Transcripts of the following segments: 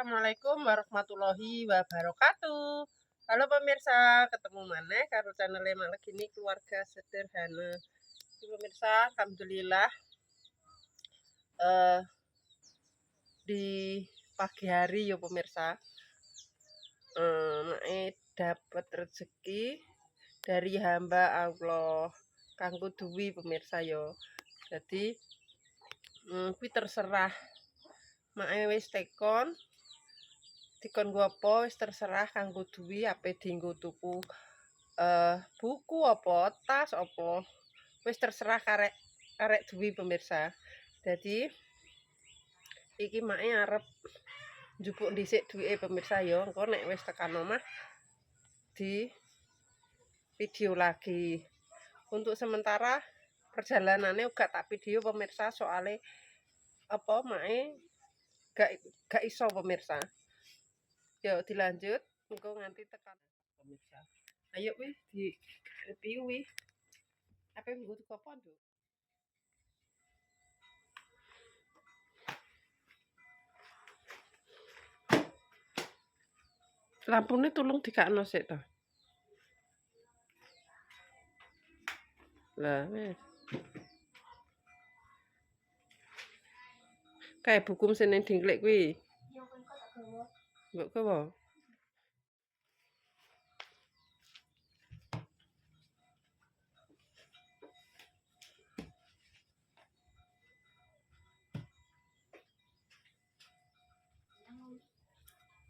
Assalamualaikum warahmatullahi wabarakatuh. Halo pemirsa, ketemu mana karo channel Mak Gini Keluarga Sederhana. Pemirsa, alhamdulillah eh, di pagi hari ya pemirsa, dapat rezeki dari hamba Allah kanggo duwi pemirsa yo. Jadi kuwi terserah mae wis tekon dikon nggo apa wis terserah kanggo duwi ape dienggo tuku buku apa tas apa wis terserah karek duwi pemirsa. Jadi iki mae arep njupuk dhisik duwike pemirsa ya, engko nek wis tekan omah di video lagi. Untuk sementara perjalanannya uga tak video pemirsa, soalnya apa mae gak iso pemirsa. Yuk dilanjut, engko nganti tekan pemirsa. Ayo wih di review wih. Apa yang gue tuh apa tuh? Lampune tulung dikakno sik to. Lah wis. Kayak buku sing ning dingklek kuwi. Mbok gawa.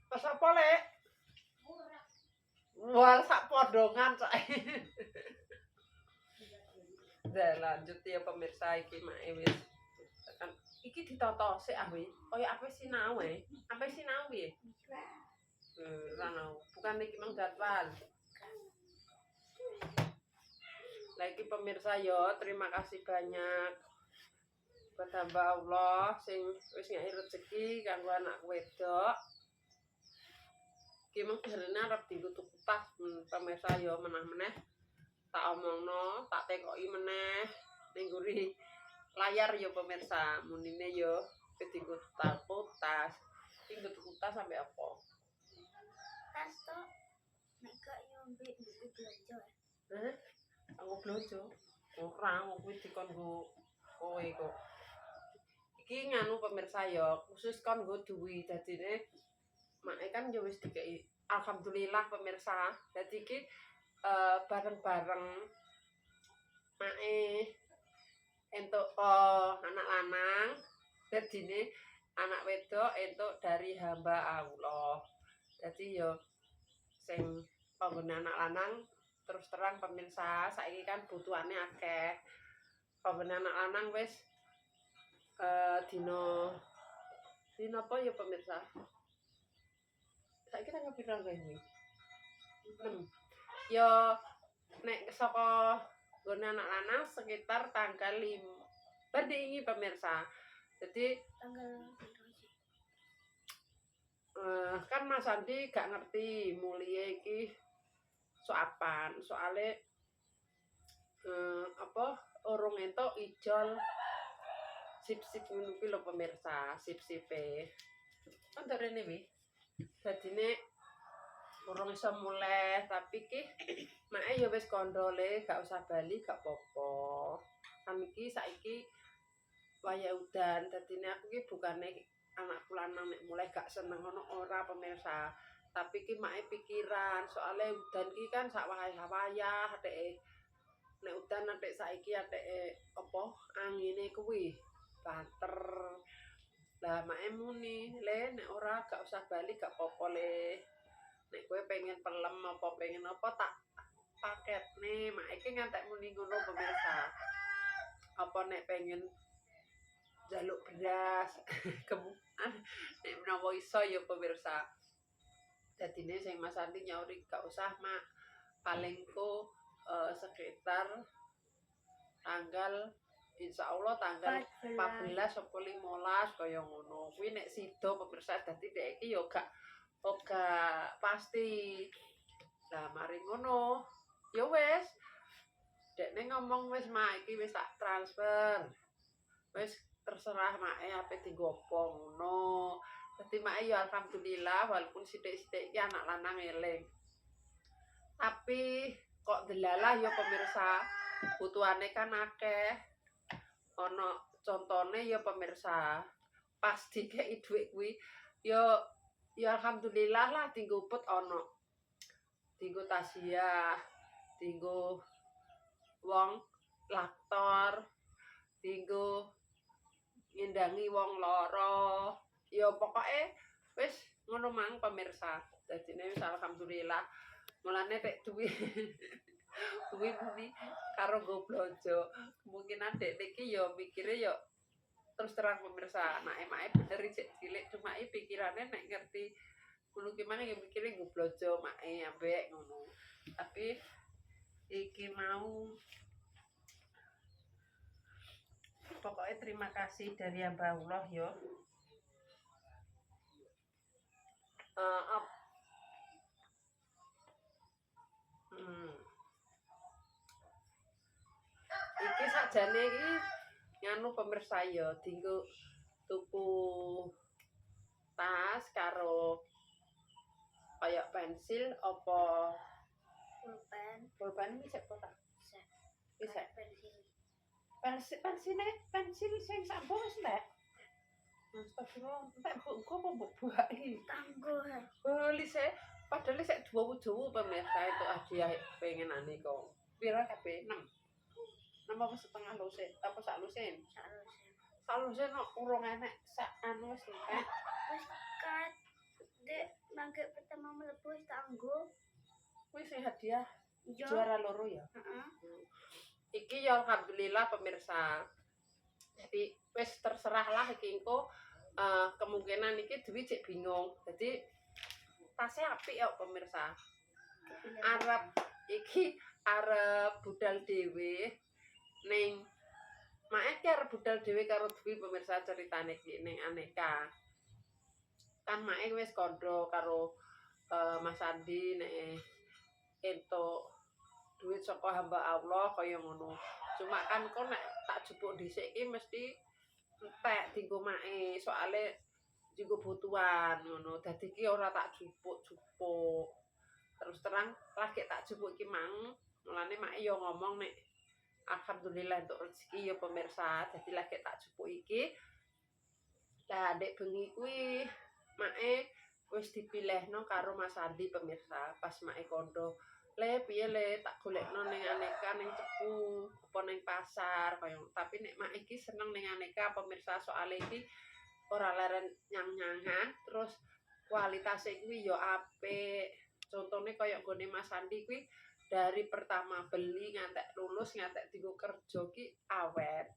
Pas apa, Lek? Wah, sak podongan sae. Dah lanjut ya pemirsa, iki mae wis tekan. Iki ditoto sik ah wi. Kaya apa sinau e? Apa sinau piye? Bukan iki mang jadwal. Lagi pemirsa yo, terima kasih banyak buat hamba Allah sing wis ngai rezeki kanggo anak wedok. Ki mung jarene arep dienggo tuku tas pemirsa yo, meneh-meneh tak omongno, tak tekoki meneh ning nguri layar yo pemirsa. Munine yo wis dienggo tas. Dienggo tuku tas sampe apa? Tas to nek gak nyombe buku belanja. Aku belanja. Ora, wong kuwi dikon nggo kowe kok. Iki nganu pemirsa ya, khusus kon nggo duwi. Dadine make kan ya wis dikeki. Alhamdulillah pemirsa. Dadi iki bareng-bareng make entuk anak lanang. Dadine anak wedok entuk dari hamba Allah. Dadi ya sing panggone anak lanang terus terang pemirsa, saiki kan butuhane akeh. Panggone anak lanang wis dina apa ya pemirsa? Saiki tanggal pira ini? 6. Ya nek saka nggone anak lanang sekitar tanggal 5. Berdingi pemirsa. Jadi Tanggal kan Mas Andi gak ngerti mulie iki soapan. Soale apa urung entuk ijol sip-sip ngono kuwi lho pemirsa, sip-sipe. Kan rene wi. Dadine urung iso mulih, tapi ki mae ya wis kondole, gak usah bali, gak apa-apa. Kan iki saiki wayah udan, dadine aku ki bukane anakku lanang nek mulai gak seneng ngono ora pemirsa. Tapi ki mae pikiran, soalnya udan ki kan sak wayah-wayah ateke. Nek udan atik saiki ateke apa angine kuwi banter. Lah mae muni, "Le nek ora gak usah bali gak apa-apa Le. Nek kowe pengen pelem apa pengen apa tak paketne." Mak iki ngantek muni ngono pemirsa. Apa nek pengen jaluk beras nek menawa iso ya pemirsa. Dadine sing Mas Andi nyauri gak usah Mak. Palingku sekitar tanggal insyaallah tanggal 14 apa 15 kaya ngono. Kuwi nek sida pemirsa, dadi dek iki ya gak pasti. Lah mari ngono. Ya wis. Dekne ngomong wis Mak iki wis tak transfer. Wis terserah Mak ape dienggo apa ngono. Dadi mak ya alhamdulillah walaupun sithik-sithik iki anak lanang eling. Tapi kok delalah ya pemirsa, butuhane kan akeh. Ana contone ya pemirsa, pas dikeki dhuwit kuwi ya alhamdulillah lah dienggo upet ana. Dienggo tasbih, dienggo wong laktor, dienggo ngendangi wong lara. Ya pokoke wis ngono mang pemirsa. Dadine wis alhamdulillah. Mulane nek duwi duwi muni karo nggo blonjo. Kemungkinan dekne iki ya mikire ya terus terang pemirsa, anake bener isih cilik cuma pikirane nek ngerti ngono ki mang ya mikire nggo blonjo make ambek ngono. Tapi iki mau pokoknya terima kasih dari hamba Allah ya. Iki sakjane iki nganu pemirsa ya dienggo tuku tas karo kayak pensil apa pulpen iki sik ta? Bisa. Pensil sing sak bos lek. Astagfirullah, entek kok mbok buaki. Tangguh. Beli sih, padahal sik dawa-dawa pemirsa itu hadiah pengenane kok. Pira kabeh? 6. 6 apa setengah lusin? Apa sak lusin? Sak lusin kok urung enek sak anu wis entek. Wis kat dek mangke pertama mlebu wis tangguh. Wis sing hadiah Iya. juara loro ya. Heeh. Iki ya alhamdulillah pemirsa. Jadi wis terserah lah iki engko kemungkinan iki duwi cek bingung. Jadi tasnya apik ya pemirsa. Arep iki arep budal dhewe ning mae ki arep budal dhewe karo duwi pemirsa ceritane iki ning Aneka. Kan mae wis kandha karo Mas Andi nek entuk duit saka hamba Allah kaya ngono. Cuma kan kok nek tak jupuk dhisik iki mesti entek dienggo mae, soale dienggo butuhan ngono. Dadi iki ora tak jupuk-jupuk. Terus terang lagi tak jupuk iki mang, mulane mae yo ngomong nek alhamdulillah entuk rezeki ya pemirsa. Dadi lagi tak jupuk iki. Lah ndek bengi kuwi mae wis dipilihno karo Mas Andi pemirsa. Pas mae kondo le piye le tak golekno ning Aneka ning Cepu apa ning pasar kaya tapi nek mak iki seneng ning Aneka pemirsa soal iki ora leren nyang-nyangan terus kualitasnya kuwi ya apik contone kaya nggone Mas Andi kuwi dari pertama beli ngantek lulus ngantek dienggo kerja ki awet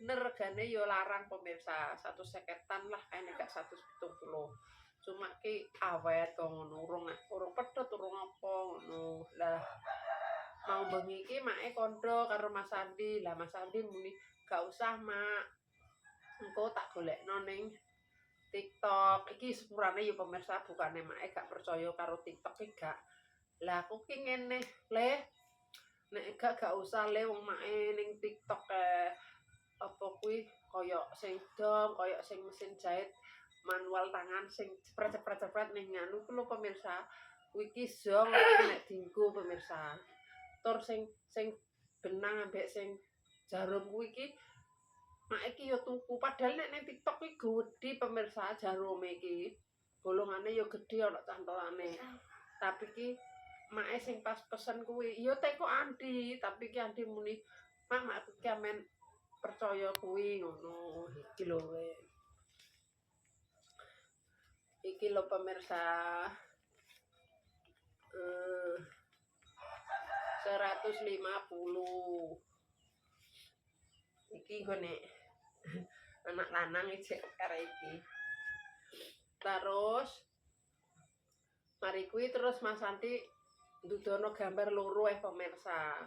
bener regane ya larang pemirsa 150-an lah kene gak 170 cuma ki awet kok ngono urung pedhot urung apa ngono lah mau bengi iki make kondo karo Mas Andi lah Mas Andi muni gak usah mak engko tak golekno ning TikTok iki sepurane ya pemirsa bukane make gak percaya karo TikTok ki gak lah aku ki ngene le nek gak usah le wong make ning TikTok apa kuwi kaya sing dom kaya sing mesin jahit manual tangan sing cepret-cepret ning nganu ku lho pemirsa. Kuwi ki zong nek dienggo pemirsa. Tur sing benang ambek sing jarum kuwi ki mak iki ya tuku padahal nek ning TikTok ki gedhi pemirsa jarume iki. Golongane ya gedhi ana cantolane. Tapi ki mak sing pas pesen kuwi ya teko Andi, tapi ki Andi muni, "Mak aku ki amen percaya kuwi ngono." Iki lho iki lho pemirsa 150 iki gone anak lanang iki karo iki terus mari kuwi terus Mas Santi ndudono gambar loro pemirsa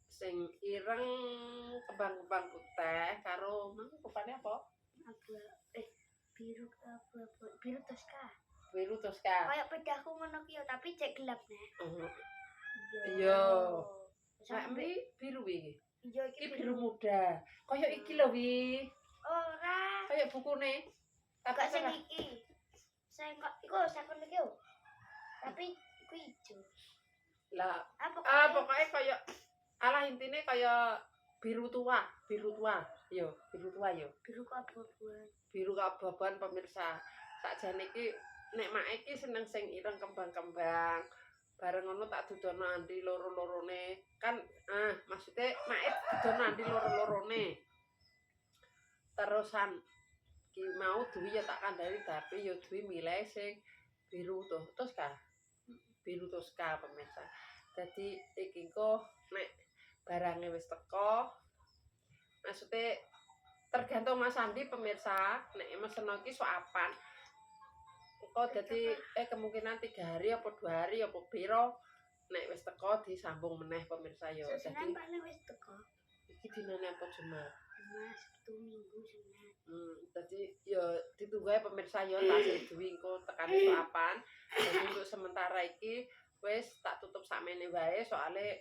sing ireng kembang-kembang putih karo mang rupane apa biru toska. Biru toska. Kayak pedahku ngono ki tapi cek gelap nek. Iya. Sampe biru iki. Iya iki biru muda. Kayak iki lho wi. Ora. Kayak bukune. Tapi Gak sing ora- iki. Saya kok iku sakon iki yo. Tapi iku ijo. lah Apa pokoknya kayak alah intine kayak biru tua yo biru tua yo biru keabu-abuan. biru keabu-abuan pemirsa. Sakjane iki nek mak iki seneng sing ireng kembang-kembang. Bareng ngono tak dudono andi loro-lorone. Kan maksudnya mak dudono andi loro-lorone. Terusan ki mau duwi ya tak kandhani tapi ya duwi milih sing biru Tosca. Biru Tosca pemirsa. Dadi iki kok nek barangnya wis teko maksudnya tergantung Mas Andi pemirsa nek mesen iki soapan kok dadi kemungkinan 3 hari apa 2 hari apa piro nek wis teko disambung meneh pemirsa yo Sesunan dadi paling wis teko. iki dinane apa Jumat Mas, Sabtu Minggu Senin. dadi yo ditunggu ae pemirsa yo tak duwi engko tekane soapan dadi untuk sementara iki wis tak tutup sakmene wae soalnya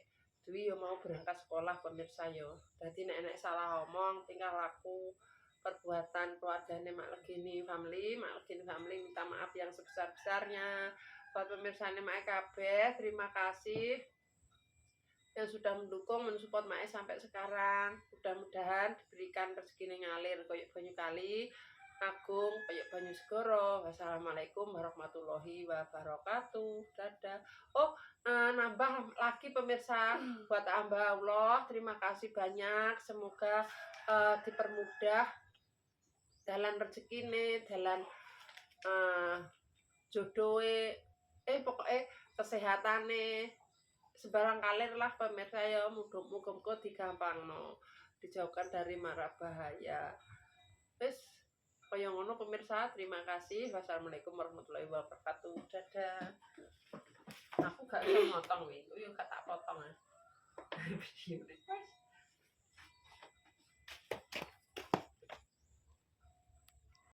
Dwi yo mau berangkat sekolah pemirsa yo. Dadi nek salah omong, tingkah laku, perbuatan keluargane Mak Legini family minta maaf yang sebesar-besarnya. Buat pemirsane Mak kabeh, terima kasih yang sudah mendukung, mensupport Mak sampai sekarang. Mudah-mudahan diberikan rezeki ngalir koyo banyu kali, agung koyo banyu segoro. Wassalamualaikum warahmatullahi wabarakatuh. Dadah. Oh, nambah lagi pemirsa buat hamba Allah, terima kasih banyak, semoga dipermudah dalam rezeki nih, dalam jodohe, pokoknya kesehatan nih, sebarang kalir lah pemirsa ya, muga-muga digampangno, dijauhkan dari mara bahaya. Wis kaya ngono pemirsa, terima kasih. Wassalamualaikum warahmatullahi wabarakatuh. Dadah. Aku gak bisa motong wi, yo gak tak potong. Video